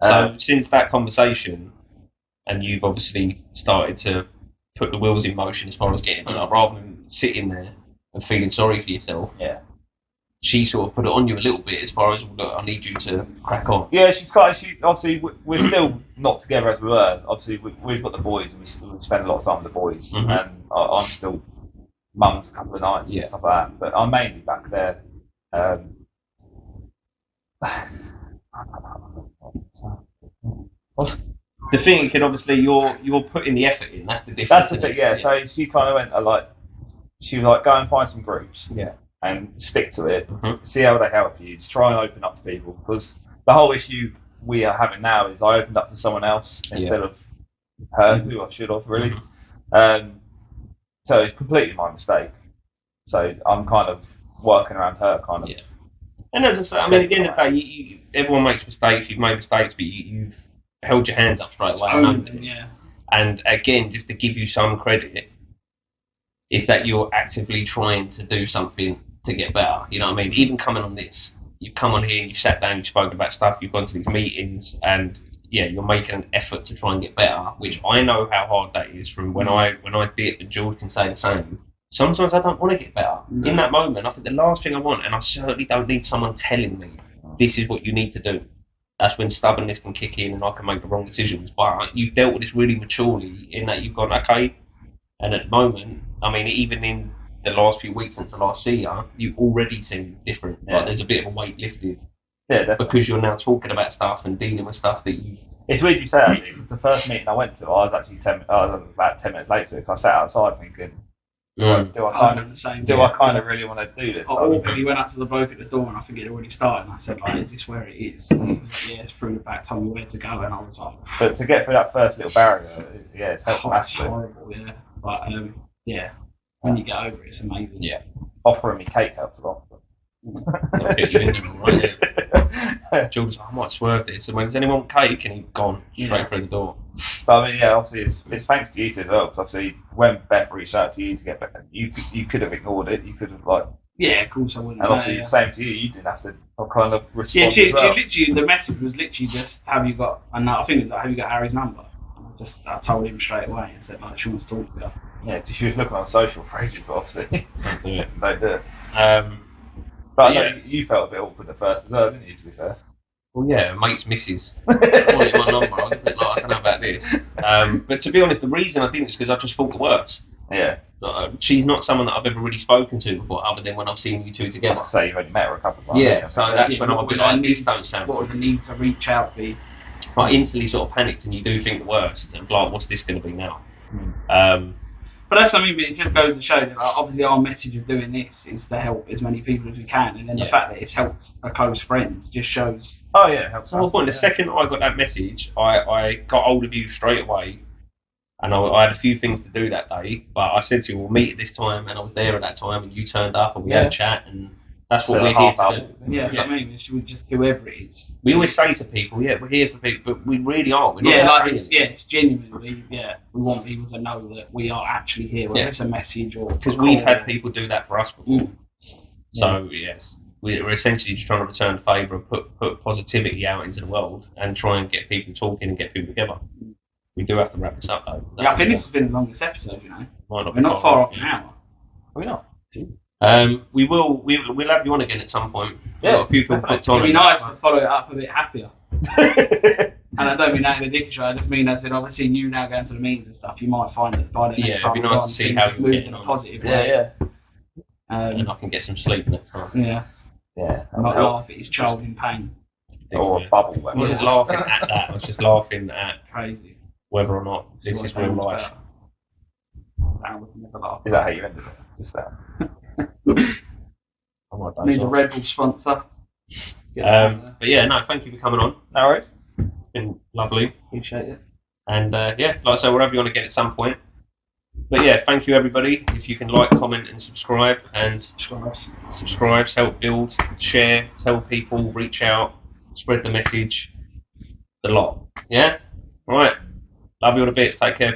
So since that conversation, and you've obviously started to put the wheels in motion as far as getting up, rather than sitting there and feeling sorry for yourself. Yeah. She sort of put it on you a little bit as far as, look, I need you to crack on. Yeah, she obviously we're still not together as we were. Obviously we've got the boys and we spend a lot of time with the boys, and I'm still mum's a couple of nights and stuff like that. But I'm mainly back there. The thing, can obviously you're putting the effort in. That's the difference. That's the thing. Yeah. So she kind of went she was like, go and find some groups. Yeah. And stick to it. See how they help you. To try and open up to people, because the whole issue we are having now is I opened up to someone else instead of her, who I should have really. So it's completely my mistake. So I'm kind of working around her, kind of. Yeah. And as I say, I mean, at the end of the day, everyone makes mistakes. You've made mistakes, but you've held your hands up straight away. And again, just to give you some credit, is that you're actively trying to do something to get better. You know what I mean? Even coming on this, you've come on here, you've sat down, you've spoken about stuff, you've gone to these meetings, and you're making an effort to try and get better, which I know how hard that is from when I dip, and George can say the same. Sometimes I don't want to get better. In that moment, I think the last thing I want, and I certainly don't need someone telling me, this is what you need to do. That's when stubbornness can kick in and I can make the wrong decisions. But you've dealt with this really maturely in that you've gone, okay, and at the moment, I mean, even in the last few weeks since I last see you, you already seem different. Yeah. Like there's a bit of a weight lifted. Yeah, definitely. Because you're now talking about stuff and dealing with stuff that you... It's weird you say that, actually, because the first meeting I went to, I was actually about 10 minutes late to it, because I sat outside thinking, do I kind of really want to do this? I awkwardly went up to the bloke at the door, and I think it had already started, and I said, like, is this where it is? And he was like, yeah, it's through the back, told me where to go, and I was like... But to get through that first little barrier, it's helpful. It's horrible, yeah. But, when you get over it, it's amazing. Yeah. Offering me cake helped a lot. George's like, I might swerve this. And when does anyone want cake? And he's gone straight through the door. But I mean, obviously it's thanks to you two as well. Because obviously, when Beth reached out to you to get better, you could have ignored it. You could have Yeah, of course I wouldn't. And obviously, the same to you. You didn't have to kind of respond. Yeah, she literally, the message was literally just, have you got? And I think it was like, have you got Harry's number? I told him straight away and said, like, she wants to talk to you. Yeah, because she was looking on social for ages, but obviously don't do it. Don't do it. But you felt a bit awkward at first as well, didn't you? To be fair. Well, yeah, mate's missus wanted my number. I was a bit like, I don't know about this. But to be honest, the reason I didn't is because I just thought the worst. Yeah. She's not someone that I've ever really spoken to before, other than when I've seen you two together. I say you've only met her a couple of times. Yeah, so that's when I'm a bit like, this don't sound What would the need to reach out be? I instantly sort of panicked, and you do think the worst, and like, what's this going to be now? But that's something that it just goes to show that obviously our message of doing this is to help as many people as we can, and then the fact that it's helped a close friend just shows. Oh yeah, it helps. So the second I got that message, I got hold of you straight away, and I had a few things to do that day, but I said to you, we'll meet at this time, and I was there at that time, and you turned up, and we had a chat, and that's what we're here to do. Yeah, that's what I mean. Should we just whoever it is? We always say to people, we're here for people, but we really aren't. We're not it's genuinely, we want people to know that we are actually here, whether it's a message or... Because we've had people do that for us before. So, yes, we're essentially just trying to return the favour and put positivity out into the world and try and get people talking and get people together. We do have to wrap this up, though. Yeah, I think this has been the longest episode, you know. We're not far off an hour. Are we not? We'll have you on again at some point. Yeah, a few people booked on. It'd be nice to follow it up a bit happier. And I don't mean that in a dick I just mean as in obviously you now going to the meetings and stuff, you might find that by the next time it'd be nice to see how you've moved in a positive way. Yeah. And I can get some sleep next time. Yeah. And not laugh at his child in pain. Or a bubble. I wasn't laughing at that, I was just laughing at crazy whether or not this is real life. Is that how you ended it? Just that. Need a Red Bull sponsor. But no, thank you for coming on. No worries. It's been lovely. Appreciate it. And like I say, we'll have you on again at some point. But yeah, thank you everybody. If you can like, comment, and subscribe, and subscribes help build, share, tell people, reach out, spread the message, the lot. Yeah. All right. Love you all a bit. Take care.